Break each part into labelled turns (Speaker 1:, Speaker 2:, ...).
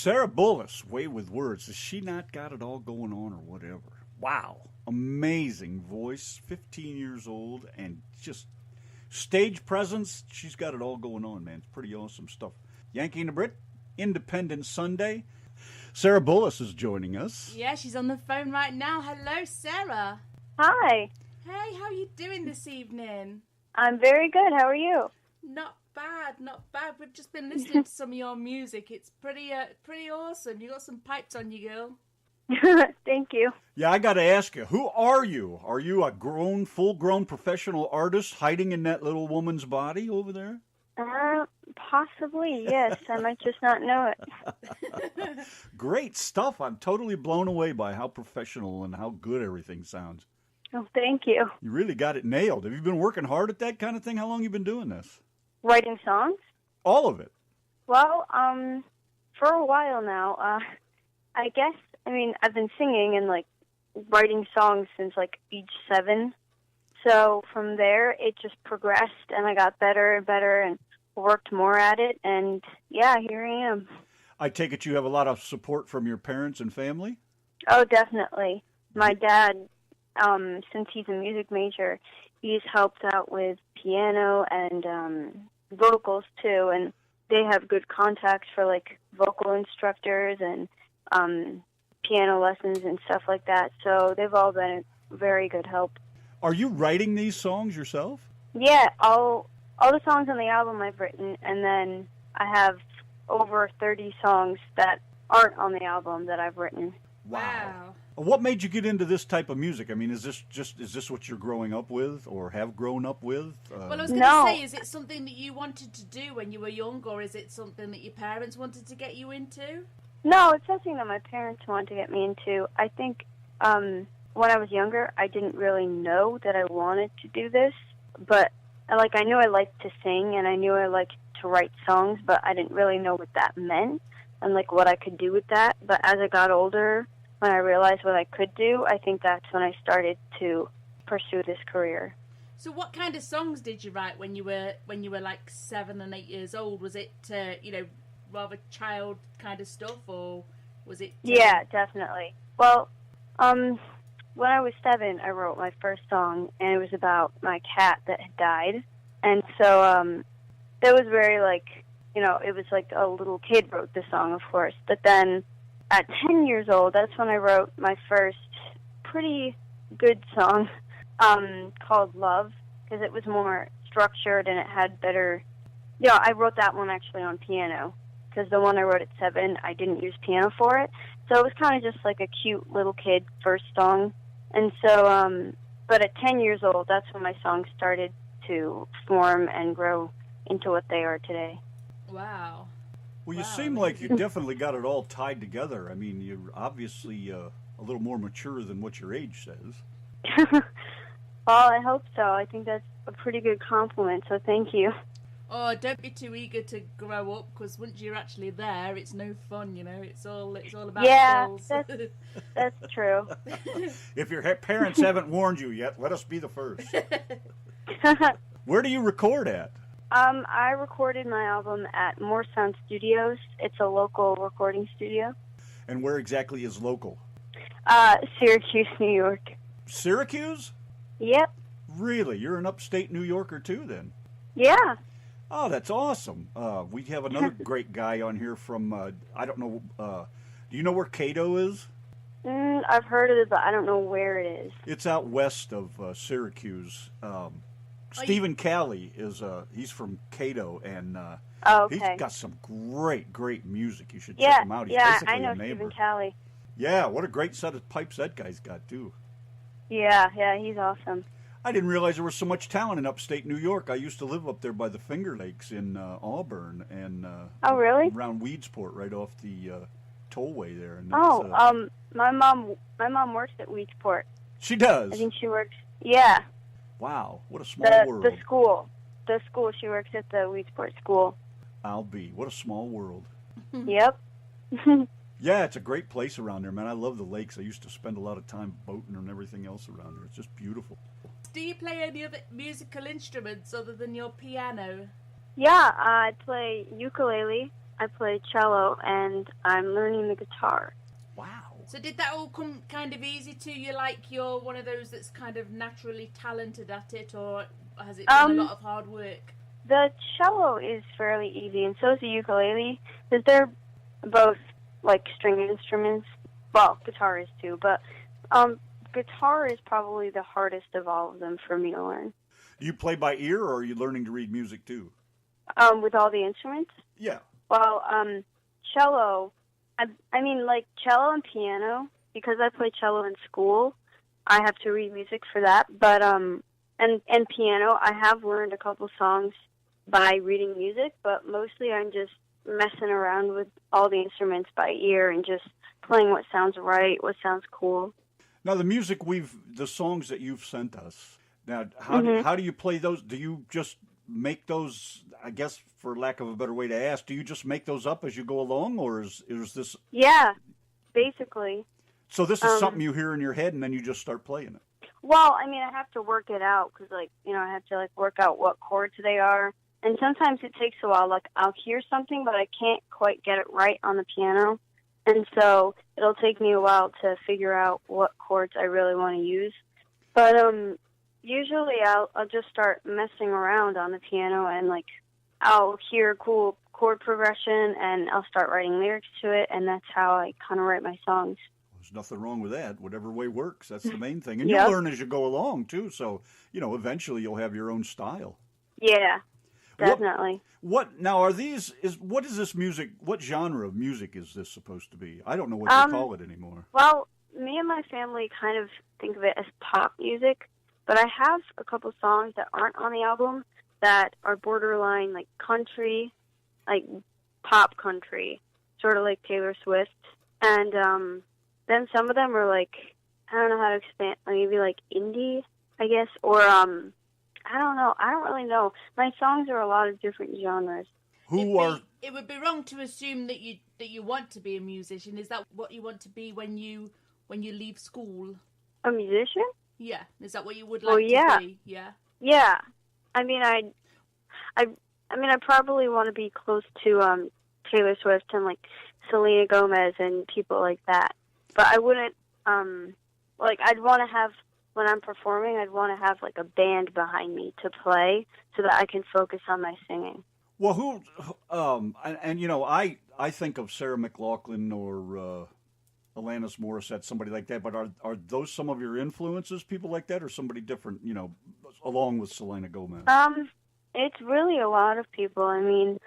Speaker 1: Sera Bullis, way with words. Has she not got it all going on or whatever? Wow. Amazing voice, 15 years old, and just stage presence. She's got it all going on, man. It's pretty awesome stuff. Yanki and Brit, Independence Sunday. Sera Bullis is joining us.
Speaker 2: Yeah, she's on the phone right now. Hello, Sera.
Speaker 3: Hi.
Speaker 2: Hey, how are you doing this evening?
Speaker 3: I'm very good. How are you?
Speaker 2: Not bad, not bad. We've just been listening to some of your music. It's pretty awesome. You got some pipes on you, girl.
Speaker 3: Thank you.
Speaker 1: Yeah, I got to ask you, who are you? Are you a full-grown professional artist hiding in that little woman's body over there?
Speaker 3: Possibly, yes. I might just not know it.
Speaker 1: Great stuff. I'm totally blown away by how professional and how good everything sounds.
Speaker 3: Oh, thank you.
Speaker 1: You really got it nailed. Have you been working hard at that kind of thing? How long have you been doing this?
Speaker 3: Writing songs?
Speaker 1: All of it.
Speaker 3: Well, for a while now. I guess, I've been singing and, writing songs since, age 7. So from there, it just progressed, and I got better and better and worked more at it, and, yeah, here I am.
Speaker 1: I take it you have a lot of support from your parents and family?
Speaker 3: Oh, definitely. My dad, since he's a music major, he's helped out with piano and vocals, too, and they have good contacts for, vocal instructors and piano lessons and stuff like that, so they've all been a very good help.
Speaker 1: Are you writing these songs yourself?
Speaker 3: Yeah, all the songs on the album I've written, and then I have over 30 songs that aren't on the album that I've written.
Speaker 2: Wow.
Speaker 1: What made you get into this type of music? Is this what you're growing up with or have grown up with?
Speaker 2: Well, I was going to say, is it something that you wanted to do when you were young, or is it something that your parents wanted to get you into?
Speaker 3: No, it's something that my parents wanted to get me into. I think when I was younger, I didn't really know that I wanted to do this, but I knew I liked to sing and I knew I liked to write songs, but I didn't really know what that meant and what I could do with that. But as I got older, when I realized what I could do, I think that's when I started to pursue this career.
Speaker 2: So what kind of songs did you write when you were 7 and 8 years old? Was it rather child kind of stuff, or was it?
Speaker 3: Yeah, definitely. Well, when I was 7, I wrote my first song, and it was about my cat that had died. And so it was very, it was a little kid wrote the song, of course. But then at 10 years old, that's when I wrote my first pretty good song called Love, because it was more structured and it had better... I wrote that one actually on piano, because the one I wrote at 7, I didn't use piano for it. So it was kind of just a cute little kid first song. And so, but at 10 years old, that's when my songs started to form and grow into what they are today.
Speaker 2: Wow.
Speaker 1: Well, you seem like you definitely got it all tied together. You're obviously a little more mature than what your age says.
Speaker 3: Well, I hope so. I think that's a pretty good compliment, so thank you.
Speaker 2: Oh, don't be too eager to grow up, because once you're actually there, it's no fun, It's all about bills.
Speaker 3: That's true.
Speaker 1: If your parents haven't warned you yet, let us be the first. Where do you record at?
Speaker 3: I recorded my album at More Sound Studios. It's a local recording studio.
Speaker 1: And where exactly is local?
Speaker 3: Syracuse, New York.
Speaker 1: Syracuse?
Speaker 3: Yep.
Speaker 1: Really? You're an upstate New Yorker too, then?
Speaker 3: Yeah.
Speaker 1: Oh, that's awesome. We have another great guy on here from, I don't know, do you know where Cato is?
Speaker 3: I've heard of it, but I don't know where it is.
Speaker 1: It's out west of Syracuse. Stephen Calley he's from Cato, and he's got some great music. You should check him out. He's basically
Speaker 3: I know
Speaker 1: a neighbor.
Speaker 3: Stephen Calley.
Speaker 1: Yeah, what a great set of pipes that guy's got, too.
Speaker 3: Yeah, he's awesome.
Speaker 1: I didn't realize there was so much talent in upstate New York. I used to live up there by the Finger Lakes in Auburn, and
Speaker 3: oh, really?
Speaker 1: Around Weedsport, right off the tollway there. And
Speaker 3: my mom works at Weedsport.
Speaker 1: She does?
Speaker 3: I think she works. Yeah.
Speaker 1: Wow, what a small world.
Speaker 3: The school. She works at the Weedsport school.
Speaker 1: I'll be. What a small world.
Speaker 3: Yep.
Speaker 1: Yeah, it's a great place around there, man. I love the lakes. I used to spend a lot of time boating and everything else around there. It's just beautiful.
Speaker 2: Do you play any other musical instruments other than your piano?
Speaker 3: Yeah, I play ukulele. I play cello, and I'm learning the guitar.
Speaker 1: Wow.
Speaker 2: So did that all come kind of easy to you, like you're one of those that's kind of naturally talented at it, or has it been a lot of hard work?
Speaker 3: The cello is fairly easy, and so is the ukulele, because they're both, like, string instruments. Well, guitar is too, but guitar is probably the hardest of all of them for me to learn.
Speaker 1: You play by ear, or are you learning to read music too?
Speaker 3: With all the instruments?
Speaker 1: Yeah.
Speaker 3: Well, cello, I mean, like, cello and piano, because I play cello in school, I have to read music for that, but, and piano, I have learned a couple songs by reading music, but mostly I'm just messing around with all the instruments by ear and just playing what sounds right, what sounds cool.
Speaker 1: Now, the songs that you've sent us, now, how do you play those? Do you just make those, I guess, for lack of a better way to ask, do you just make those up as you go along, or is this...
Speaker 3: Yeah, basically.
Speaker 1: So this is something you hear in your head, and then you just start playing it?
Speaker 3: Well, I mean, I have to work it out, because, like, you know, I have to, like, work out what chords they are. And sometimes it takes a while. Like, I'll hear something, but I can't quite get it right on the piano. And so it'll take me a while to figure out what chords I really want to use. But usually I'll just start messing around on the piano, and, like, I'll hear cool chord progression, and I'll start writing lyrics to it, and that's how I kind of write my songs.
Speaker 1: There's nothing wrong with that. Whatever way works, that's the main thing. And
Speaker 3: Yep.
Speaker 1: you'll learn as you go along, too. So, you know, eventually you'll have your own style.
Speaker 3: Yeah, definitely.
Speaker 1: What is this music? What genre of music is this supposed to be? I don't know what they call it anymore.
Speaker 3: Well, me and my family kind of think of it as pop music, but I have a couple songs that aren't on the album that are borderline, like, country, like pop country, sort of like Taylor Swift. And then some of them are, like, I don't know how to explain, maybe like indie, I guess, or I don't know. I don't really know. My songs are a lot of different genres.
Speaker 2: It would be wrong to assume that you want to be a musician. Is that what you want to be when you leave school?
Speaker 3: A musician?
Speaker 2: Yeah. Is that what you would like to be? Yeah.
Speaker 3: Yeah. I mean, I probably want to be close to Taylor Swift and, like, Selena Gomez and people like that. But I wouldn't I'd want to have, when I'm performing, I'd want to have, like, a band behind me to play so that I can focus on my singing.
Speaker 1: Well, you know, I think of Sarah McLachlan or Alanis Morissette, somebody like that, but are those some of your influences, people like that, or somebody different, you know, along with Selena Gomez?
Speaker 3: It's really a lot of people. I mean,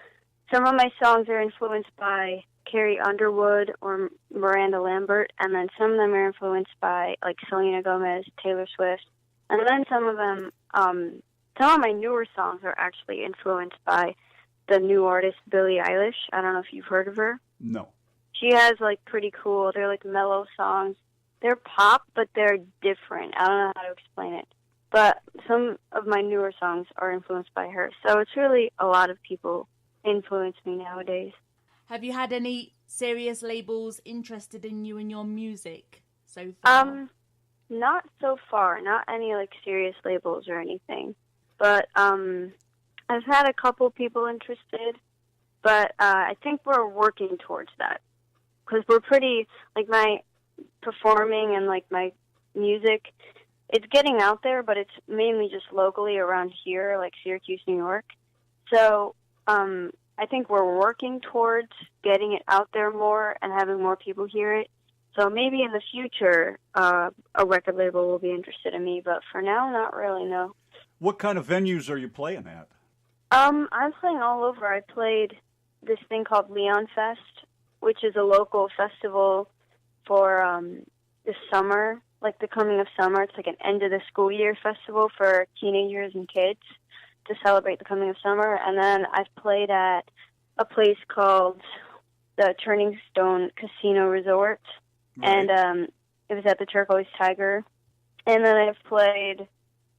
Speaker 3: some of my songs are influenced by Carrie Underwood or Miranda Lambert, and then some of them are influenced by, like, Selena Gomez, Taylor Swift, and then some of my newer songs are actually influenced by the new artist Billie Eilish. I don't know if you've heard of her.
Speaker 1: No.
Speaker 3: She has, like, pretty cool, they're, like, mellow songs. They're pop, but they're different. I don't know how to explain it. But some of my newer songs are influenced by her. So it's really a lot of people influence me nowadays.
Speaker 2: Have you had any serious labels interested in you and your music so far?
Speaker 3: Not so far. Not any, like, serious labels or anything. But I've had a couple people interested. But I think we're working towards that. Because we're pretty, like, my performing and, like, my music, it's getting out there, but it's mainly just locally around here, like Syracuse, New York. So I think we're working towards getting it out there more and having more people hear it. So maybe in the future, a record label will be interested in me, but for now, not really, no.
Speaker 1: What kind of venues are you playing at?
Speaker 3: I'm playing all over. I played this thing called Leon Fest, which is a local festival for the summer, like the coming of summer. It's like an end of the school year festival for teenagers and kids to celebrate the coming of summer. And then I've played at a place called the Turning Stone Casino Resort, right. And it was at the Turquoise Tiger. And then I've played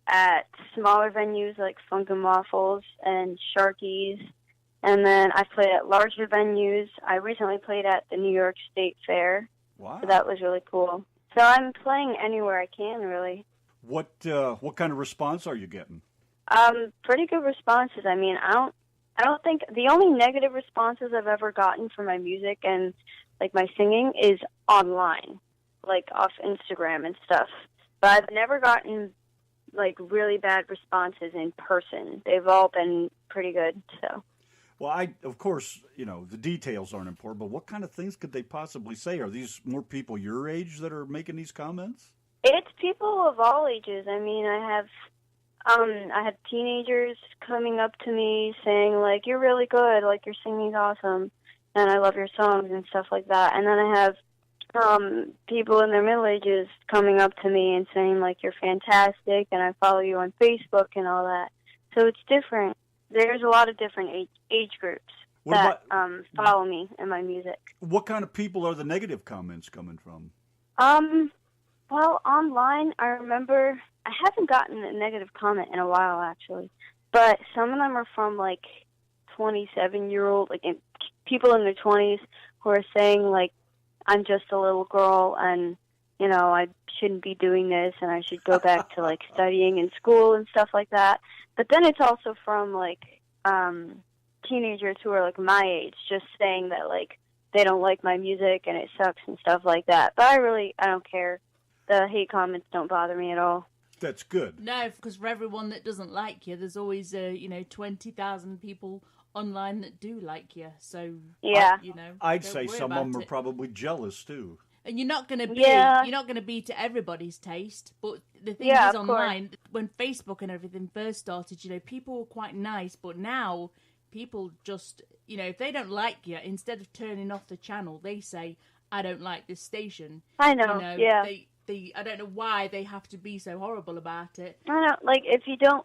Speaker 3: at smaller venues like Funk and Waffles and Sharky's. And then I've played at larger venues. I recently played at the New York State Fair.
Speaker 1: Wow.
Speaker 3: So that was really cool. So I'm playing anywhere I can, really. What
Speaker 1: kind of response are you getting?
Speaker 3: Pretty good responses. I mean, I I don't think the only negative responses I've ever gotten for my music and like my singing is online, like off Instagram and stuff. But I've never gotten like really bad responses in person. They've all been pretty good. So.
Speaker 1: Well, of course, the details aren't important, but what kind of things could they possibly say? Are these more people your age that are making these comments?
Speaker 3: It's people of all ages. I mean, I had teenagers coming up to me saying, like, you're really good, like, your singing's awesome, and I love your songs and stuff like that. And then I have people in their middle ages coming up to me and saying, like, you're fantastic, and I follow you on Facebook and all that. So it's different. There's a lot of different age groups that follow me and my music.
Speaker 1: What kind of people are the negative comments coming from?
Speaker 3: Well, online, I remember I haven't gotten a negative comment in a while, actually. But some of them are from, like, 27-year-old, like, people in their 20s who are saying, like, I'm just a little girl and, I shouldn't be doing this and I should go back to, like, studying in school and stuff like that. But then it's also from, like, teenagers who are, like, my age, just saying that, like, they don't like my music and it sucks and stuff like that. But I don't care. The hate comments don't bother me at all.
Speaker 1: That's good.
Speaker 2: No, because for everyone that doesn't like you, there's always 20,000 people online that do like you. So
Speaker 3: yeah,
Speaker 1: I'd say some of them are probably jealous too.
Speaker 2: And you're not going to be to everybody's taste. But the thing is, online, when Facebook and everything first started, people were quite nice. But now people just, if they don't like you, instead of turning off the channel, they say, I don't like this station.
Speaker 3: I know, yeah.
Speaker 2: I don't know why they have to be so horrible about it.
Speaker 3: I don't like if you don't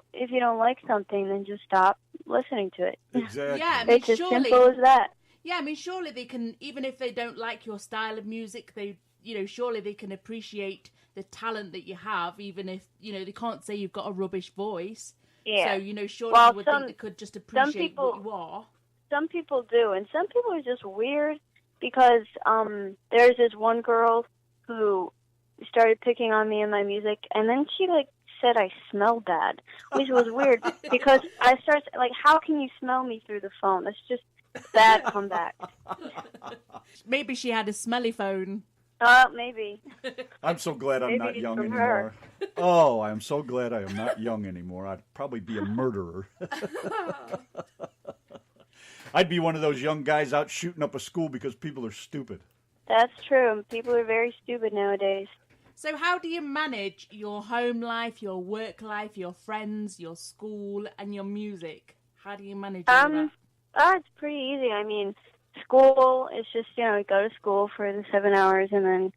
Speaker 3: like something, then just stop listening to it.
Speaker 1: Exactly.
Speaker 2: Yeah,
Speaker 3: it's as simple as that.
Speaker 2: Yeah, I mean, surely they can, even if they don't like your style of music, surely they can appreciate the talent that you have, even if they can't say you've got a rubbish voice.
Speaker 3: Yeah.
Speaker 2: So surely you would think they could just appreciate what you are.
Speaker 3: Some people do, and some people are just weird because there's this one girl who started picking on me and my music, and then she said I smell bad, which was weird because I started like, how can you smell me through the phone? That's just bad comeback.
Speaker 2: Maybe she had a smelly phone.
Speaker 3: Maybe.
Speaker 1: I'm so glad I'm not young anymore. Oh, I'm so glad I am not young anymore. I'd probably be a murderer. I'd be one of those young guys out shooting up a school because people are stupid.
Speaker 3: That's true. People are very stupid nowadays.
Speaker 2: So how do you manage your home life, your work life, your friends, your school, and your music? How do you manage all that?
Speaker 3: It's pretty easy. I mean, school is just, go to school for the 7 hours and then,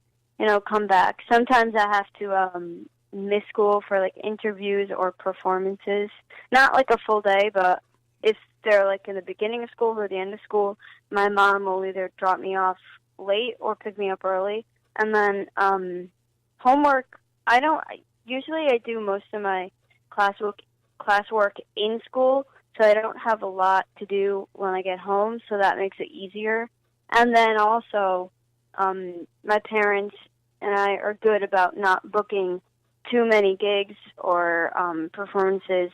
Speaker 3: come back. Sometimes I have to miss school for, like, interviews or performances. Not, like, a full day, but if they're, like, in the beginning of school or the end of school, my mom will either drop me off late or pick me up early. And then homework, usually I do most of my classwork in school, so I don't have a lot to do when I get home, so that makes it easier. And then also, my parents and I are good about not booking too many gigs or performances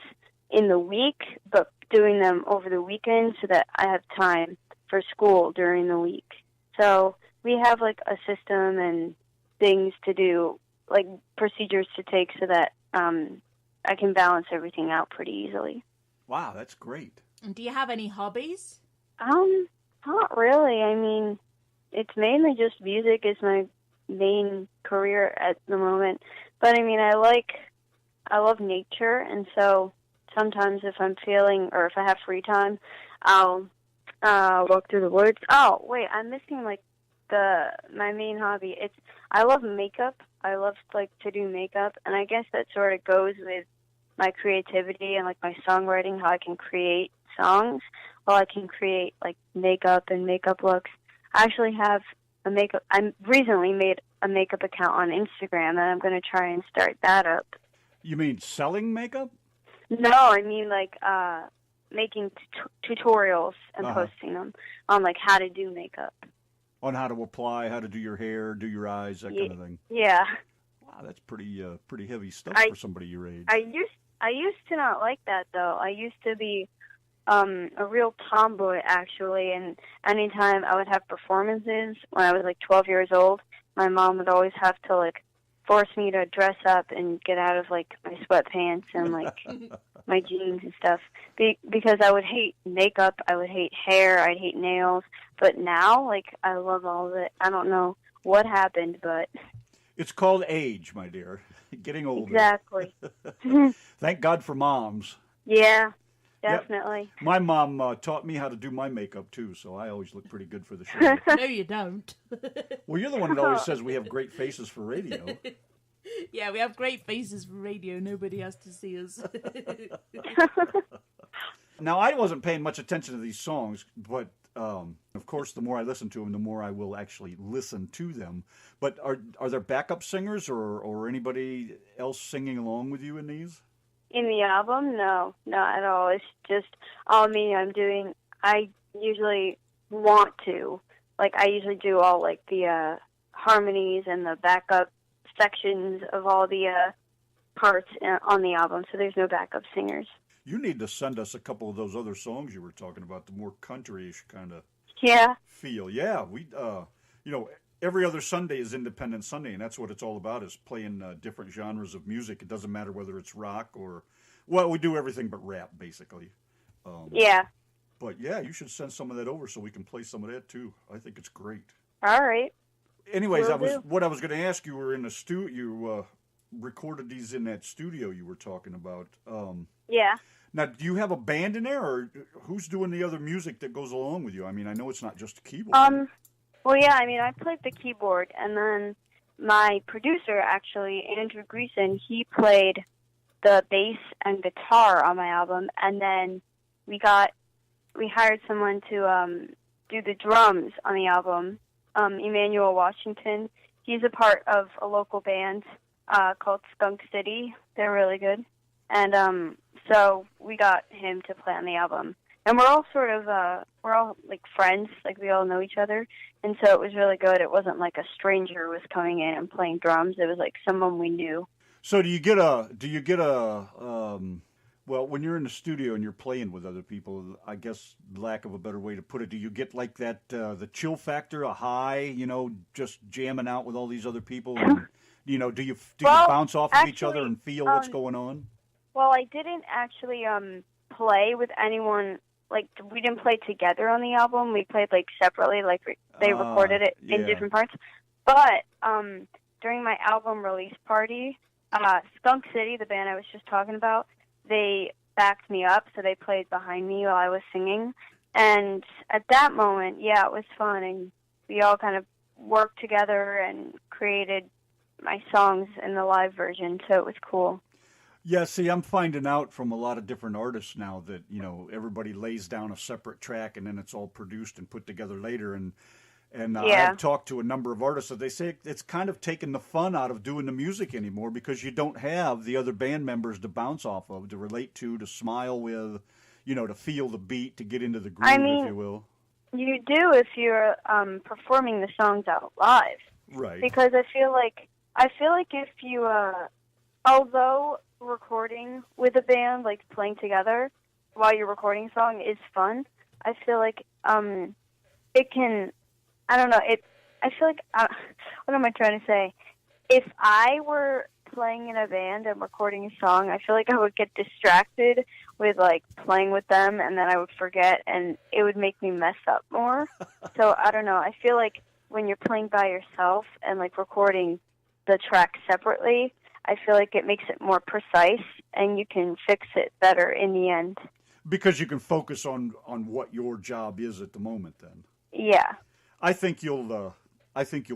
Speaker 3: in the week, but doing them over the weekend so that I have time for school during the week. So we have, like, a system and things to do, like procedures to take so that I can balance everything out pretty easily.
Speaker 1: Wow, that's great.
Speaker 2: And do you have any hobbies?
Speaker 3: Not really. I mean, it's mainly just music is my main career at the moment. But I mean, I love nature, and so sometimes if I'm feeling or if I have free time, I'll walk through the woods. Oh, wait, I'm missing my main hobby. I love makeup. I love to do makeup, and I guess that sort of goes with my creativity and my songwriting, how I can create songs while I can create makeup and makeup looks. I actually have I recently made a makeup account on Instagram, and I'm going to try and start that up.
Speaker 1: You mean selling makeup?
Speaker 3: No, I mean making tutorials and posting them on how to do makeup.
Speaker 1: On how to apply, how to do your hair, do your eyes, that kind of thing.
Speaker 3: Yeah.
Speaker 1: Wow, that's pretty heavy stuff for somebody your age.
Speaker 3: I used to not like that though. I used to be a real tomboy, actually, and anytime I would have performances when I was like 12 years old, my mom would always have to like force me to dress up and get out of like my sweatpants and like my jeans and stuff because I would hate makeup, I would hate hair, I'd hate nails. But now, like, I love all of it. I don't know what happened, but
Speaker 1: it's called age, my dear. Getting older.
Speaker 3: Exactly.
Speaker 1: Thank God for moms.
Speaker 3: Yeah, definitely.
Speaker 1: Yep. My mom taught me how to do my makeup too, so I always look pretty good for the show.
Speaker 2: No, you don't.
Speaker 1: Well, you're the one that always says we have great faces for radio.
Speaker 2: Yeah, we have great faces for radio. Nobody has to see us.
Speaker 1: Now, I wasn't paying much attention to these songs, but of course, the more I listen to them, the more I will actually listen to them. But are there backup singers or anybody else singing along with you in these?
Speaker 3: In the album? No, not at all. It's just all me. I usually want to. Like, I usually do all, like, the harmonies and the backup sections of all the parts on the album, so there's no backup singers.
Speaker 1: You need to send us a couple of those other songs you were talking about, the more country-ish kind of feel. Yeah, we, every other Sunday is Independent Sunday, and that's what it's all about, is playing different genres of music. It doesn't matter whether it's rock or, well, we do everything but rap, basically.
Speaker 3: Yeah.
Speaker 1: But, yeah, you should send some of that over so we can play some of that, too. I think it's great.
Speaker 3: All right.
Speaker 1: Anyways, what I was going to ask you, were in the you recorded these in that studio you were talking about.
Speaker 3: Yeah.
Speaker 1: Now, do you have a band in there, or who's doing the other music that goes along with you? I mean, I know it's not just a keyboard.
Speaker 3: Well, yeah, I mean, I played the keyboard, and then my producer, actually, Andrew Greason, he played the bass and guitar on my album, and then we hired someone to do the drums on the album, Emmanuel Washington. He's a part of a local band called Skunk City. They're really good. And so we got him to play on the album. And we're all we're all like friends, like we all know each other. And so it was really good. It wasn't like a stranger was coming in and playing drums. It was like someone we knew.
Speaker 1: So well, when you're in the studio and you're playing with other people, I guess, lack of a better way to put it, do you get like that, the chill factor, a high, just jamming out with all these other people? And, do you bounce off of each other and feel what's going on?
Speaker 3: Well, I didn't actually play with anyone. Like, we didn't play together on the album. We played, like, separately. Like, they recorded it in different parts. But during my album release party, Skunk City, the band I was just talking about, they backed me up, so they played behind me while I was singing. And at that moment, yeah, it was fun. And we all kind of worked together and created my songs in the live version, so it was cool.
Speaker 1: Yeah, see, I'm finding out from a lot of different artists now that, everybody lays down a separate track and then it's all produced and put together later. And I've talked to a number of artists that they say it's kind of taken the fun out of doing the music anymore because you don't have the other band members to bounce off of, to relate to smile with, to feel the beat, to get into the groove, if you will.
Speaker 3: You do if you're performing the songs out live.
Speaker 1: Right.
Speaker 3: Because I feel like if you, although recording with a band, like playing together while you're recording a song is fun, I feel like it can, I don't know, I feel like, what am I trying to say? If I were playing in a band and recording a song, I feel like I would get distracted with like playing with them and then I would forget and it would make me mess up more. So I don't know, I feel like when you're playing by yourself and like recording the track separately, I feel like it makes it more precise and you can fix it better in the end.
Speaker 1: Because you can focus on what your job is at the moment then.
Speaker 3: Yeah.
Speaker 1: I think you'll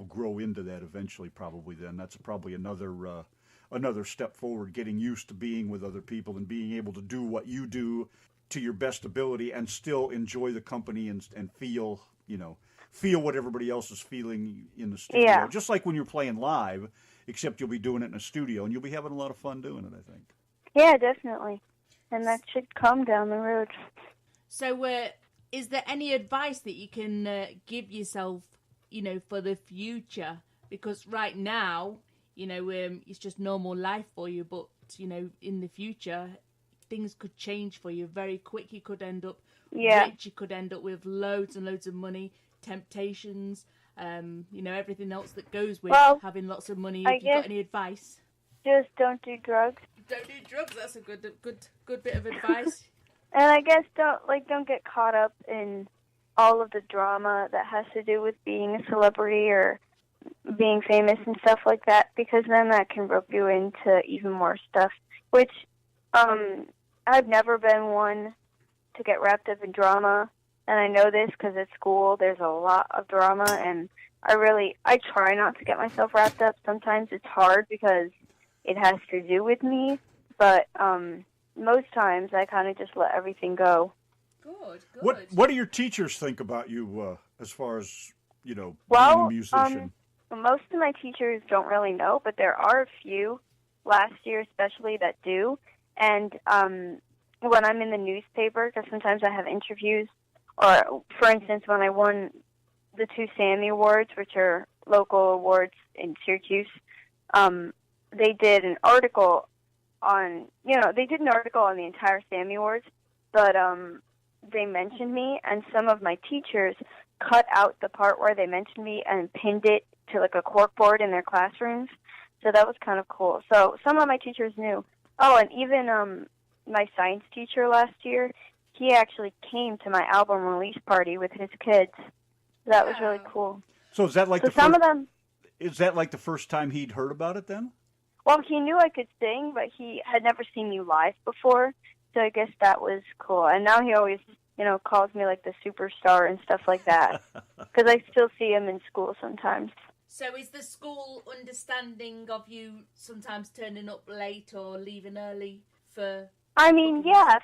Speaker 1: grow into that eventually probably then. That's probably another step forward, getting used to being with other people and being able to do what you do to your best ability and still enjoy the company and feel what everybody else is feeling in the studio.
Speaker 3: Yeah.
Speaker 1: Just like when you're playing live, except you'll be doing it in a studio, and you'll be having a lot of fun doing it, I think.
Speaker 3: Yeah, definitely. And that should come down the road.
Speaker 2: So, is there any advice that you can give yourself, for the future? Because right now, it's just normal life for you, but, in the future, things could change for you very quick. You could end up rich. You could end up with loads and loads of money, temptations, everything else that goes with having lots of money. If you've got any advice?
Speaker 3: Just don't do drugs.
Speaker 2: Don't do drugs. That's a good bit of advice.
Speaker 3: And I guess don't get caught up in all of the drama that has to do with being a celebrity or being famous and stuff like that, because then that can rope you into even more stuff, which I've never been one to get wrapped up in drama, and I know this because at school there's a lot of drama, and I try not to get myself wrapped up. Sometimes it's hard because it has to do with me, but most times I kind of just let everything go.
Speaker 2: Good.
Speaker 1: What do your teachers think about you as far as, being a musician?
Speaker 3: Most of my teachers don't really know, but there are a few, last year especially, that do. And when I'm in the newspaper, because sometimes I have interviews, or for instance, when I won the 2 Sammy Awards, which are local awards in Syracuse, they did an article on the entire Sammy Awards, but they mentioned me, and some of my teachers cut out the part where they mentioned me and pinned it to like a corkboard in their classrooms. So that was kind of cool. So some of my teachers knew. Oh, and even my science teacher last year, he actually came to my album release party with his kids. That was really cool.
Speaker 1: So is that like is that like the first time he'd heard about it then?
Speaker 3: Well, he knew I could sing, but he had never seen me live before. So I guess that was cool. And now he always, calls me like the superstar and stuff like that. Because I still see him in school sometimes.
Speaker 2: So is the school understanding of you sometimes turning up late or leaving early for...
Speaker 3: I mean, yeah,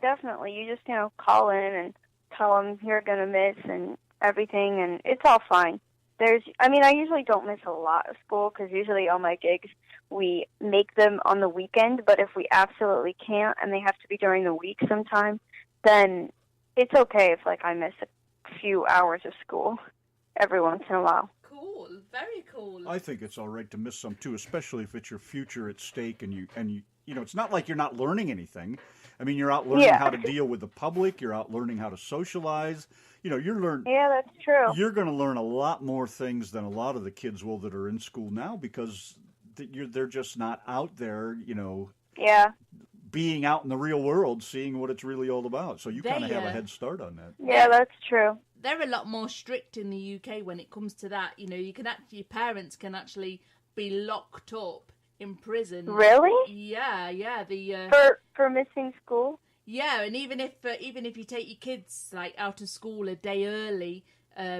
Speaker 3: definitely. You just, call in and tell them you're going to miss and everything, and it's all fine. I usually don't miss a lot of school because usually all my gigs, we make them on the weekend, but if we absolutely can't and they have to be during the week sometime, then it's okay if, I miss a few hours of school every once in a while.
Speaker 2: Cool, very cool.
Speaker 1: I think it's all right to miss some too, especially if it's your future at stake and you it's not like you're not learning anything. I mean, you're out learning how to deal with the public, you're out learning how to socialize. Yeah,
Speaker 3: that's true.
Speaker 1: You're going to learn a lot more things than a lot of the kids will that are in school now because they're just not out there, being out in the real world, seeing what it's really all about. So you kind of have a head start on that.
Speaker 3: Yeah, that's true.
Speaker 2: They're a lot more strict in the UK when it comes to that. Your parents can actually be locked up in prison.
Speaker 3: Really?
Speaker 2: Yeah.
Speaker 3: For missing school.
Speaker 2: Yeah, and even if you take your kids out of school a day early,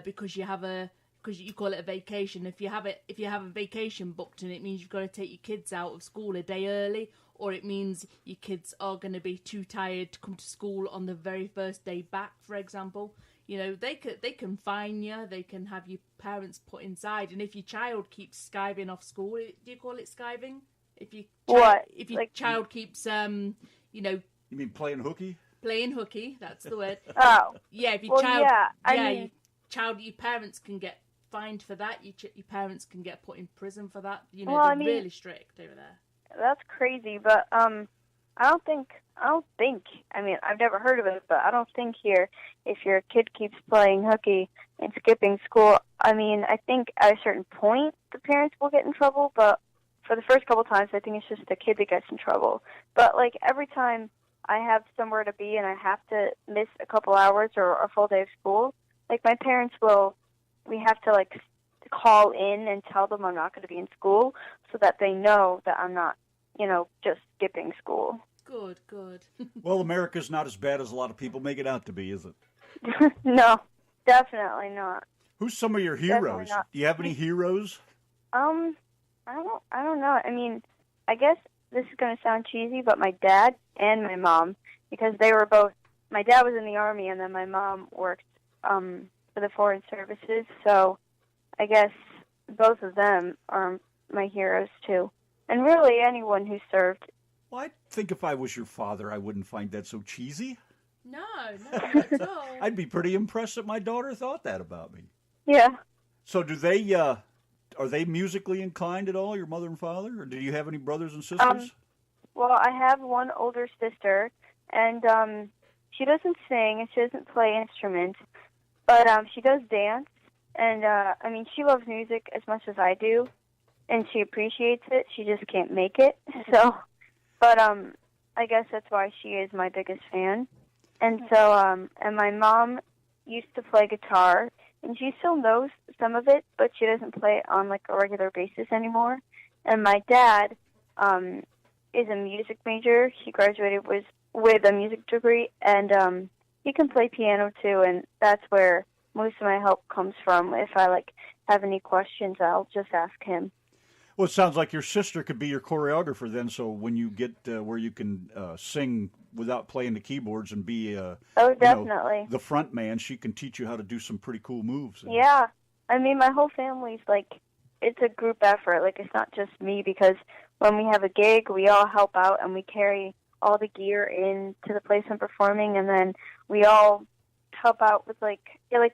Speaker 2: because you call it a vacation. If you have a vacation booked, and it means you've got to take your kids out of school a day early, or it means your kids are going to be too tired to come to school on the very first day back, for example. They can fine you. They can have your parents put inside, and if your child keeps skiving off school, do you call it skiving? If your child keeps
Speaker 1: You mean playing hooky?
Speaker 2: Playing hooky, that's the word.
Speaker 3: Oh.
Speaker 2: Yeah, if your your parents can get fined for that. Your parents can get put in prison for that. They're really strict over there.
Speaker 3: That's crazy, but I don't think. I've never heard of it, but I don't think here, if your kid keeps playing hooky and skipping school, I think at a certain point the parents will get in trouble, but for the first couple times, I think it's just the kid that gets in trouble. But every time I have somewhere to be and I have to miss a couple hours or a full day of school, my parents we have to call in and tell them I'm not going to be in school so that they know that I'm not, just skipping school.
Speaker 2: Good.
Speaker 1: Well, America's not as bad as a lot of people make it out to be, is it?
Speaker 3: No, definitely not.
Speaker 1: Who's some of your heroes? Do you have any heroes?
Speaker 3: I don't know. I guess this is going to sound cheesy, but my dad and my mom, because they were both, my dad was in the Army and then my mom worked for the Foreign Services, so I guess both of them are my heroes too. And really anyone who served.
Speaker 1: Well, I think if I was your father, I wouldn't find that so cheesy.
Speaker 2: No, not at all.
Speaker 1: I'd be pretty impressed that my daughter thought that about me.
Speaker 3: Yeah.
Speaker 1: So do they, are they musically inclined at all, your mother and father? Or do you have any brothers and sisters?
Speaker 3: Well, I have one older sister, and she doesn't sing and she doesn't play instruments, but she does dance. And I mean, she loves music as much as I do, and she appreciates it. She just can't make it. So, but I guess that's why she is my biggest fan. And so, and my mom used to play guitar, and she still knows some of it, but she doesn't play it on like a regular basis anymore. And my dad is a music major. He graduated with a music degree, and he can play piano too. And that's where most of my help comes from. If I like have any questions, I'll just ask him.
Speaker 1: Well, it sounds like your sister could be your choreographer then. So when you get where you can sing without playing the keyboards and be
Speaker 3: definitely
Speaker 1: the front man, she can teach you how to do some pretty cool moves.
Speaker 3: Yeah, I mean, my whole family's like, it's a group effort. Like, it's not just me, because when we have a gig, we all help out and we carry all the gear in to the place I'm performing, and then we all help out with like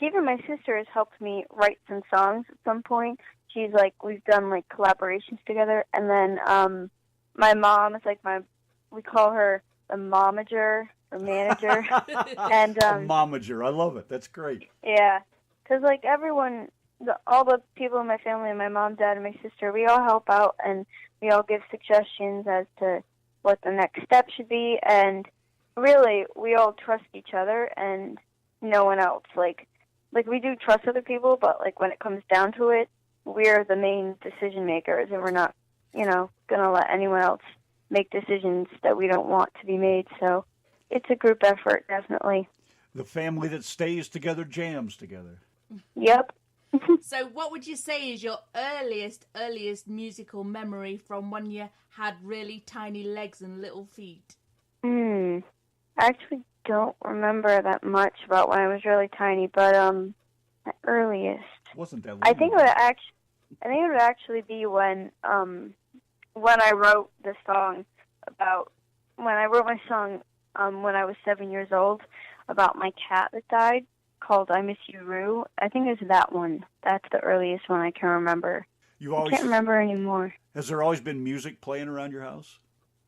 Speaker 3: even my sister has helped me write some songs at some point. She's like, we've done like collaborations together, and then my mom is like we call her the momager or manager, and
Speaker 1: a momager. I love it. That's great.
Speaker 3: Yeah, because like everyone, all the people in my family, my mom, dad, and my sister, we all help out and we all give suggestions as to what the next step should be, and really we all trust each other and no one else. Like we do trust other people, but like when it comes down to it, we're the main decision makers, and we're not, gonna let anyone else make decisions that we don't want to be made. So it's a group effort, definitely.
Speaker 1: The family that stays together jams together.
Speaker 3: Yep.
Speaker 2: So what would you say is your earliest musical memory from when you had really tiny legs and little feet?
Speaker 3: I actually don't remember that much about when I was really tiny, but the earliest.
Speaker 1: Wasn't that long
Speaker 3: I think it would actually be when I wrote the song when I was 7 years old about my cat that died, called I Miss You, Roo. I think it was that one. That's the earliest one I can remember. I can't remember anymore.
Speaker 1: Has there always been music playing around your house?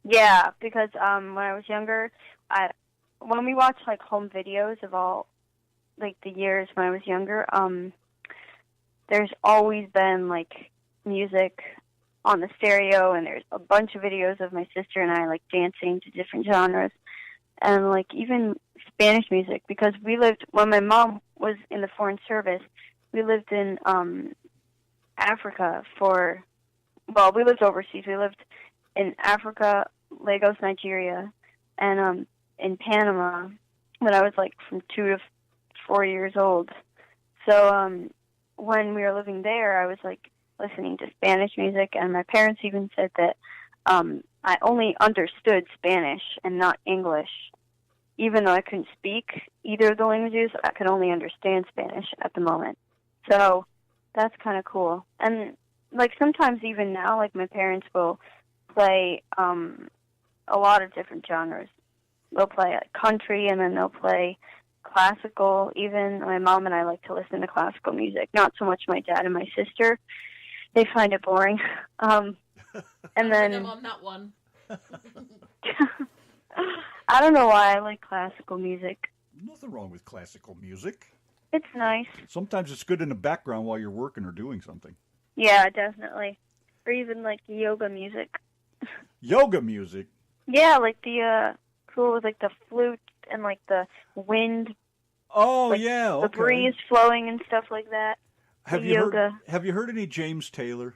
Speaker 3: Yeah, because when I was younger, when we watched like home videos of all like the years when I was younger, there's always been like music on the stereo, and there's a bunch of videos of my sister and I like dancing to different genres, and like even Spanish music, because when my mom was in the foreign service, we lived in Africa we lived overseas. We lived in Africa, Lagos, Nigeria, and in Panama when I was like from 2 to 4 years old. So when we were living there, I was like listening to Spanish music, and my parents even said that I only understood Spanish and not English. Even though I couldn't speak either of the languages, I could only understand Spanish at the moment. So that's kind of cool. And like sometimes even now, like my parents will play a lot of different genres. They'll play like country, and then they'll play classical. Even my mom and I like to listen to classical music. Not so much my dad and my sister. They find it boring. And then
Speaker 2: I'm on that one.
Speaker 3: I don't know why I like classical music.
Speaker 1: Nothing wrong with classical music.
Speaker 3: It's nice.
Speaker 1: Sometimes it's good in the background while you're working or doing something.
Speaker 3: Yeah, definitely. Or even like yoga music.
Speaker 1: Yoga music?
Speaker 3: Yeah, like the cool with like the flute and like the wind.
Speaker 1: Oh,
Speaker 3: like,
Speaker 1: yeah, okay.
Speaker 3: The breeze flowing and stuff like that.
Speaker 1: Have you heard any James Taylor?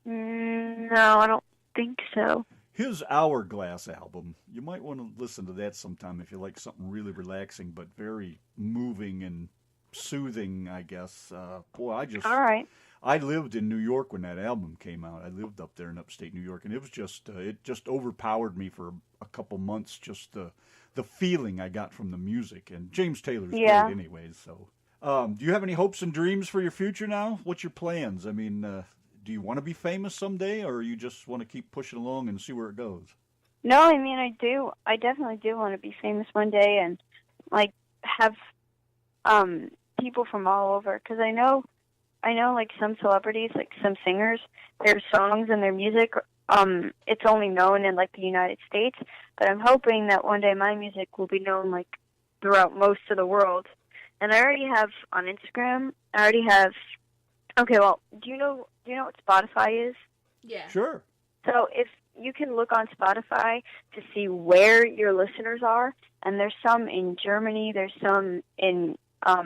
Speaker 3: No, I don't think so.
Speaker 1: His Hourglass album, you might want to listen to that sometime if you like something really relaxing but very moving and soothing, I guess. All right. I lived in New York when that album came out. I lived up there in upstate New York, and it was it just overpowered me for a couple months, just the feeling I got from the music. And James Taylor's great anyways, so. Do you have any hopes and dreams for your future now? What's your plans? I mean, do you want to be famous someday, or you just want to keep pushing along and see where it goes?
Speaker 3: No, I mean, I do. I definitely do want to be famous one day and, like, have people from all over. Because I know, like, some celebrities, like some singers, their songs and their music it's only known in like the United States. But I'm hoping that one day my music will be known like throughout most of the world. And I already have on Instagram. I already have. Okay, well, do you know what Spotify is?
Speaker 2: Yeah.
Speaker 1: Sure.
Speaker 3: So if you can look on Spotify to see where your listeners are, and there's some in Germany, there's some in I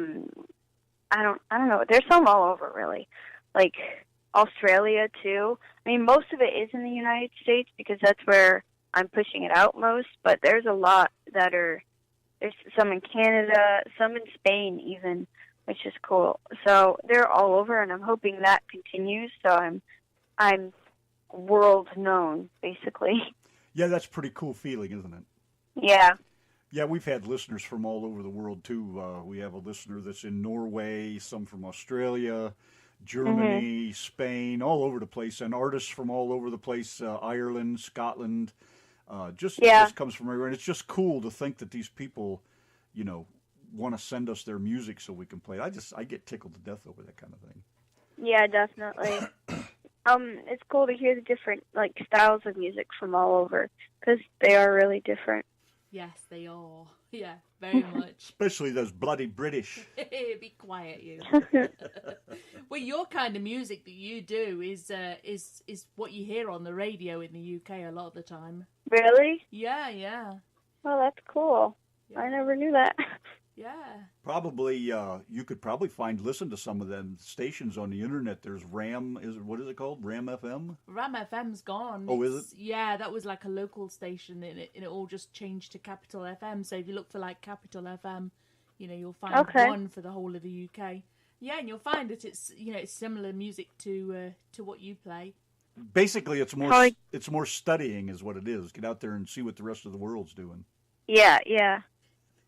Speaker 3: don't know, there's some all over really, like Australia too. I mean, most of it is in the United States because that's where I'm pushing it out most. But there's a lot that are there's some in Canada, some in Spain even, which is cool. So they're all over, and I'm hoping that continues. So I'm world known, basically.
Speaker 1: Yeah, that's a pretty cool feeling, isn't it?
Speaker 3: Yeah.
Speaker 1: Yeah, we've had listeners from all over the world, too. We have a listener that's in Norway, some from Australia, Germany, Spain, all over the place, and artists from all over the place, Ireland, Scotland. It just comes from everywhere. And it's just cool to think that these people, you know, want to send us their music so we can play it. I get tickled to death over that kind of thing.
Speaker 3: Yeah, definitely. It's cool to hear the different like styles of music from all over because they are really different.
Speaker 2: Yes, they are. Yeah, very much.
Speaker 1: Especially those bloody British.
Speaker 2: Be quiet, you. Well, your kind of music that you do is what you hear on the radio in the UK a lot of the time.
Speaker 3: Really?
Speaker 2: Yeah.
Speaker 3: Well, that's cool. Yeah. I never knew that.
Speaker 2: Yeah.
Speaker 1: Probably, you could probably listen to some of them stations on the internet. There's what is it called? Ram FM?
Speaker 2: Ram FM's gone.
Speaker 1: Oh, is it?
Speaker 2: Yeah, that was like a local station, and it all just changed to Capital FM. So if you look for like Capital FM, you know, you'll find one for the whole of the UK. Yeah, and you'll find that it's similar music to what you play.
Speaker 1: Basically, it's more studying is what it is. Get out there and see what the rest of the world's doing.
Speaker 3: Yeah.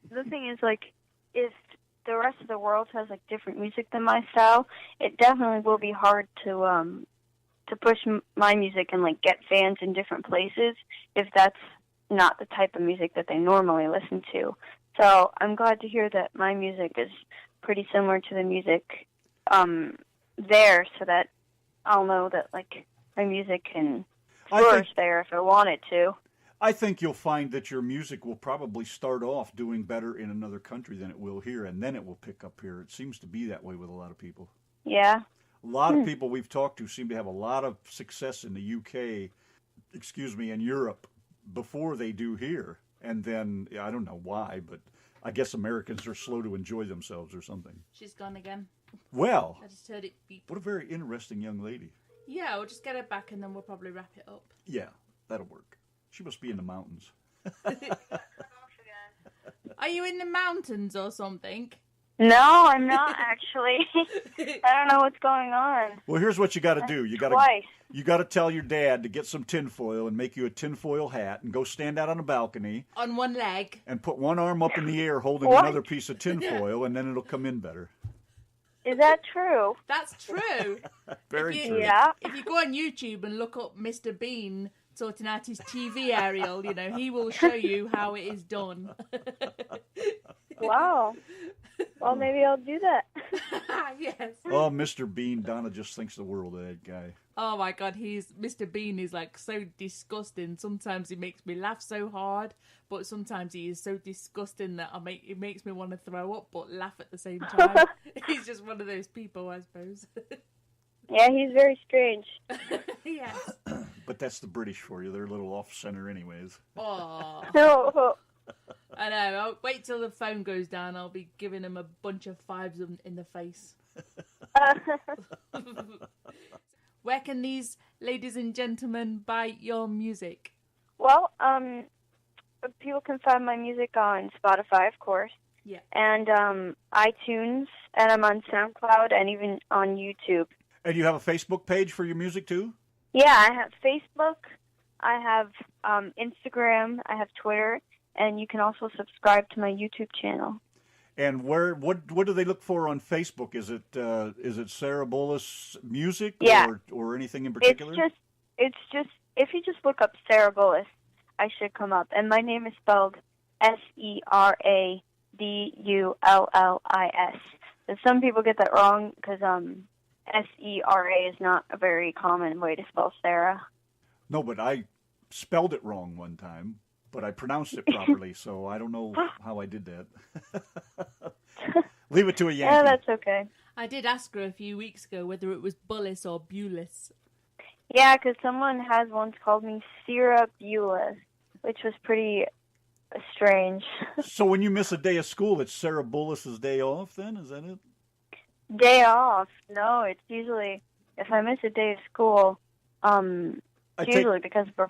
Speaker 3: The thing is, like, if the rest of the world has like different music than my style, it definitely will be hard to push my music and like get fans in different places if that's not the type of music that they normally listen to. So I'm glad to hear that my music is pretty similar to the music there, so that I'll know that like my music can flourish there if I want it to.
Speaker 1: I think you'll find that your music will probably start off doing better in another country than it will here, and then it will pick up here. It seems to be that way with a lot of people.
Speaker 3: Yeah.
Speaker 1: A lot of people we've talked to seem to have a lot of success in the UK, and Europe before they do here. And then, I don't know why, but I guess Americans are slow to enjoy themselves or something.
Speaker 2: She's gone again.
Speaker 1: Well,
Speaker 2: I just heard it beep.
Speaker 1: What a very interesting young lady.
Speaker 2: Yeah, we'll just get her back and then we'll probably wrap it up.
Speaker 1: Yeah, that'll work. She must be in the mountains.
Speaker 2: Are you in the mountains or something?
Speaker 3: No, I'm not actually. I don't know what's going on.
Speaker 1: Well, here's what you got to do. You got to tell your dad to get some tinfoil and make you a tinfoil hat and go stand out on a balcony
Speaker 2: on one leg
Speaker 1: and put one arm up in the air holding another piece of tinfoil, and then it'll come in better.
Speaker 3: Is that true?
Speaker 2: That's true.
Speaker 1: Very true.
Speaker 3: Yeah.
Speaker 2: If you go on YouTube and look up Mr. Bean sorting out his TV aerial, you know, he will show you how it is done.
Speaker 3: Wow. Well, maybe I'll do that.
Speaker 2: Yes.
Speaker 1: Oh, Mr. Bean, Donna just thinks the world of that guy.
Speaker 2: Oh my God, Mr. Bean is like so disgusting. Sometimes he makes me laugh so hard, but sometimes he is so disgusting that it makes me want to throw up but laugh at the same time. He's just one of those people, I suppose.
Speaker 3: Yeah, he's very strange.
Speaker 2: Yes.
Speaker 1: But that's the British for you. They're a little off-center anyways.
Speaker 2: Oh.
Speaker 3: No.
Speaker 2: I know. I'll wait till the phone goes down. I'll be giving him a bunch of fives in the face. Where can these ladies and gentlemen buy your music?
Speaker 3: Well, people can find my music on Spotify, of course.
Speaker 2: Yeah. And
Speaker 3: iTunes, and I'm on SoundCloud, and even on YouTube.
Speaker 1: And you have a Facebook page for your music too?
Speaker 3: Yeah, I have Facebook, I have Instagram, I have Twitter, and you can also subscribe to my YouTube channel.
Speaker 1: And what do they look for on Facebook? Is it Sera Bullis music, or anything in particular?
Speaker 3: It's just if you just look up Sera Bullis, I should come up. And my name is spelled SeraBullis. And some people get that wrong because Sera is not a very common way to spell Sarah.
Speaker 1: No, but I spelled it wrong one time, but I pronounced it properly, so I don't know how I did that. Leave it to a Yankee.
Speaker 3: Yeah, that's okay.
Speaker 2: I did ask her a few weeks ago whether it was Bullis or Bullis.
Speaker 3: Yeah, because someone has once called me Sera Bullis, which was pretty strange.
Speaker 1: So when you miss a day of school, it's Sera Bullis' day off then? Is that it?
Speaker 3: Day off? No, it's usually, if I miss a day of school, usually because of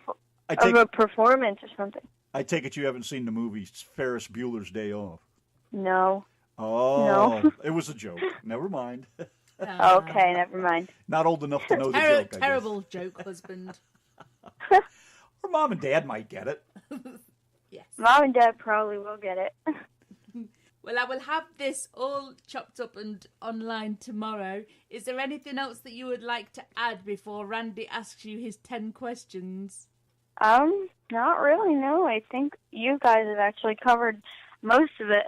Speaker 3: a performance or something.
Speaker 1: I take it you haven't seen the movie Ferris Bueller's Day Off.
Speaker 3: No.
Speaker 1: Oh,
Speaker 3: no.
Speaker 1: It was a joke. Never mind.
Speaker 3: Okay, never mind.
Speaker 1: Not old enough to know the joke, I
Speaker 2: Terrible joke, husband.
Speaker 1: Or Mom and Dad might get it.
Speaker 2: Yes.
Speaker 3: Mom and Dad probably will get it.
Speaker 2: Well, I will have this all chopped up and online tomorrow. Is there anything else that you would like to add before Randy asks you his 10 questions?
Speaker 3: Not really, no. I think you guys have actually covered most of it.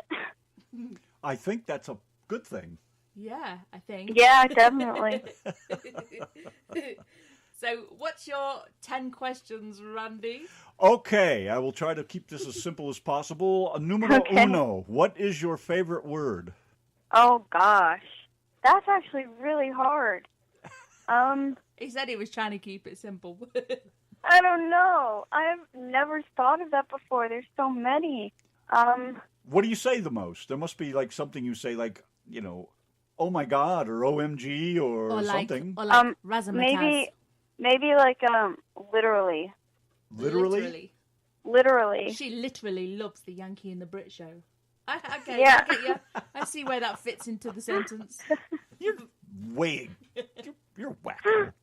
Speaker 1: I think that's a good thing.
Speaker 2: Yeah, I think.
Speaker 3: Yeah, definitely.
Speaker 2: So, what's your 10 questions, Randy?
Speaker 1: Okay, I will try to keep this as simple as possible. Numero uno, what is your favorite word?
Speaker 3: Oh, gosh. That's actually really hard.
Speaker 2: He said he was trying to keep it simple.
Speaker 3: I don't know. I've never thought of that before. There's so many.
Speaker 1: What do you say the most? There must be like something you say like, you know, oh my God, or OMG, or something.
Speaker 2: Or like razzmatazz.
Speaker 3: Maybe like, literally.
Speaker 1: Literally?
Speaker 3: Literally.
Speaker 2: She literally loves the Yankee and the Brit show. I get you. I see where that fits into the sentence.
Speaker 1: You're you're wacko.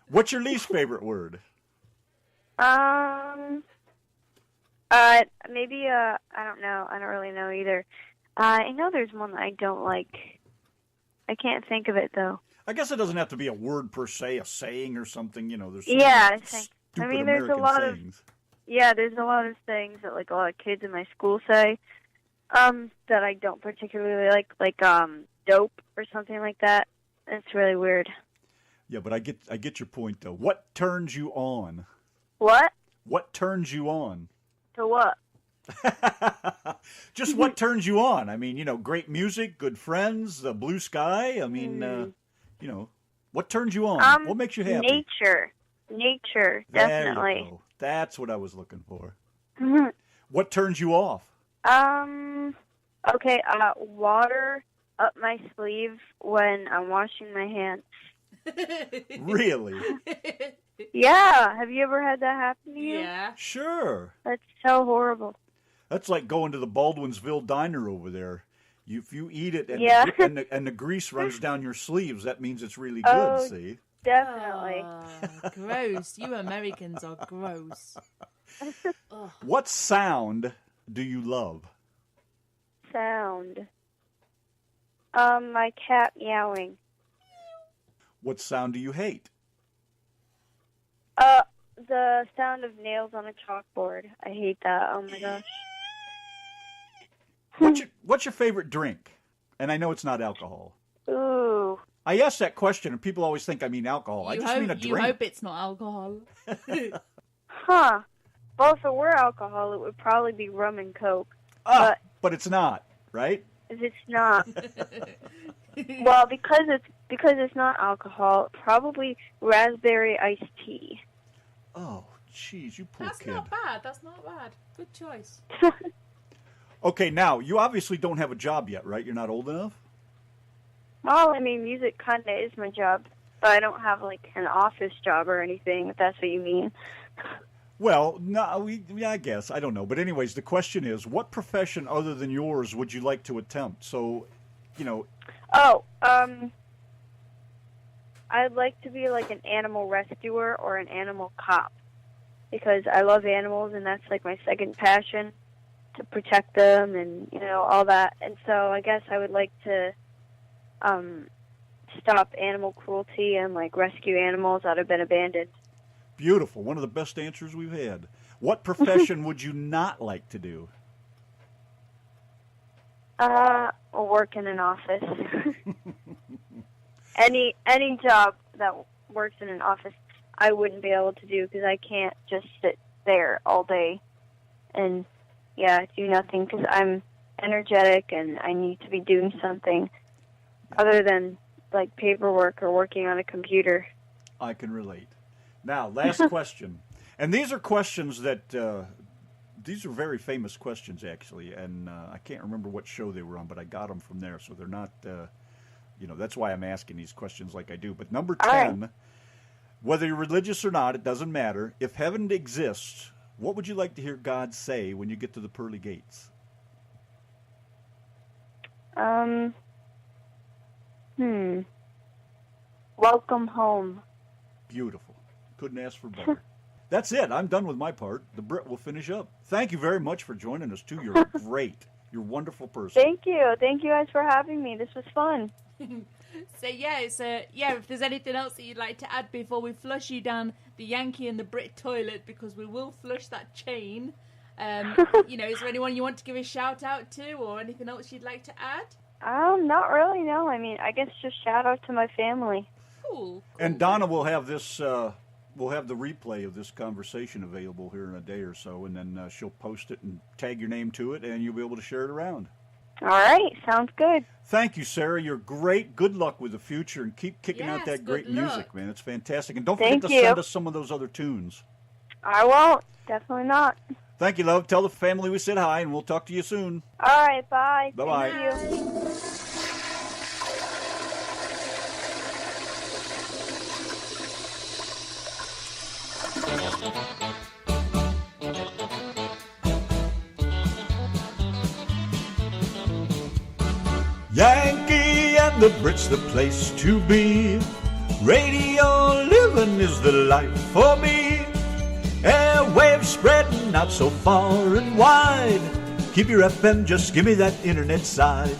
Speaker 1: What's your least favorite word?
Speaker 3: Maybe, I don't know. I don't really know either. I know there's one that I don't like. I can't think of it, though.
Speaker 1: I guess it doesn't have to be a word per se, a saying or something, you know. There's
Speaker 3: there's a lot
Speaker 1: sayings.
Speaker 3: There's a lot of things that, like, a lot of kids in my school say, that I don't particularly like, dope or something like that. It's really weird.
Speaker 1: Yeah, but I get your point, though. What turns you on?
Speaker 3: What?
Speaker 1: What turns you on?
Speaker 3: To what?
Speaker 1: Just what turns you on? I mean, you know, great music, good friends, the blue sky. I mean, you know, what turns you on? What makes you happy?
Speaker 3: Nature, definitely.
Speaker 1: There you go. That's what I was looking for. What turns you off?
Speaker 3: Okay, water up my sleeve when I'm washing my hands.
Speaker 1: Really?
Speaker 3: Yeah. Have you ever had that happen to you?
Speaker 2: Yeah.
Speaker 1: Sure.
Speaker 3: That's so horrible.
Speaker 1: That's like going to the Baldwinsville diner over there. If you eat it and the grease runs down your sleeves, that means it's really good, see?
Speaker 3: Definitely.
Speaker 2: Gross. You Americans are gross.
Speaker 1: What sound do you love?
Speaker 3: Sound. My cat meowing.
Speaker 1: What sound do you hate?
Speaker 3: The sound of nails on a chalkboard. I hate that. Oh my gosh.
Speaker 1: What's your favorite drink? And I know it's not alcohol.
Speaker 3: Ooh.
Speaker 1: I ask that question, and people always think I mean alcohol. I just mean a drink.
Speaker 2: You hope it's not alcohol.
Speaker 3: Huh. Well, if it were alcohol, it would probably be rum and Coke.
Speaker 1: But it's not, right?
Speaker 3: It's not. Well, because it's not alcohol, probably raspberry iced tea.
Speaker 1: Oh, jeez, you poor
Speaker 2: That's
Speaker 1: kid.
Speaker 2: That's not bad. Good choice.
Speaker 1: Okay, now, you obviously don't have a job yet, right? You're not old enough?
Speaker 3: Well, I mean, music kind of is my job, but I don't have, like, an office job or anything, if that's what you mean.
Speaker 1: Well, no, I guess. I don't know. But anyways, the question is, what profession other than yours would you like to attempt? So, you know...
Speaker 3: I'd like to be, like, an animal rescuer or an animal cop, because I love animals, and that's, like, my second passion, to protect them and, you know, all that. And so I guess I would like to stop animal cruelty and, like, rescue animals that have been abandoned.
Speaker 1: Beautiful. One of the best answers we've had. What profession would you not like to do?
Speaker 3: Work in an office. Any job that works in an office. I wouldn't be able to do because I can't just sit there all day and, do nothing because I'm energetic and I need to be doing something other than, like, paperwork or working on a computer.
Speaker 1: I can relate. Now, last question. And these are questions that, these are very famous questions, actually, and I can't remember what show they were on, but I got them from there, so they're not, that's why I'm asking these questions like I do. But number 10, whether you're religious or not, it doesn't matter. If heaven exists, what would you like to hear God say when you get to the pearly gates?
Speaker 3: Welcome home.
Speaker 1: Beautiful. Couldn't ask for better. That's it. I'm done with my part. The Brit will finish up. Thank you very much for joining us, too. You're great. You're a wonderful person.
Speaker 3: Thank you. Thank you guys for having me. This was fun.
Speaker 2: If there's anything else that you'd like to add before we flush you down the Yankee and the Brit toilet, because we will flush that chain, is there anyone you want to give a shout out to or anything else you'd like to add?
Speaker 3: Not really, no. I mean, I guess just shout out to my family.
Speaker 2: Cool.
Speaker 1: And Donna will have this, we'll have the replay of this conversation available here in a day or so, and then she'll post it and tag your name to it, and you'll be able to share it around.
Speaker 3: All right, sounds good.
Speaker 1: Thank you, Sera. You're great. Good luck with the future, and keep kicking out that great music, man. It's fantastic. And don't forget to send us some of those other tunes.
Speaker 3: I won't. Definitely not.
Speaker 1: Thank you, love. Tell the family we said hi, and we'll talk to you soon.
Speaker 3: All right, bye.
Speaker 1: Bye-bye.
Speaker 3: Thank you.
Speaker 1: Yankee and the Brit's the place to be. Radio living is the life for me. Airwaves spreading out so far and wide. Keep your FM, just give me that internet side.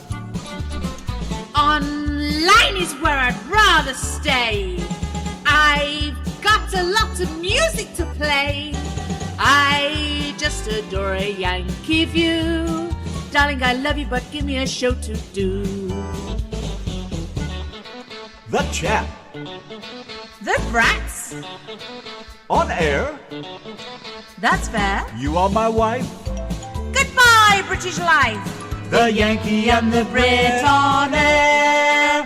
Speaker 2: Online is where I'd rather stay. I've got a lot of music to play. I just adore a Yankee view. Darling, I love you, but give me a show to do.
Speaker 1: The Chat.
Speaker 2: The Brats.
Speaker 1: On air.
Speaker 2: That's fair.
Speaker 1: You are my wife.
Speaker 2: Goodbye, British life.
Speaker 1: The Yankee and the Brit on air.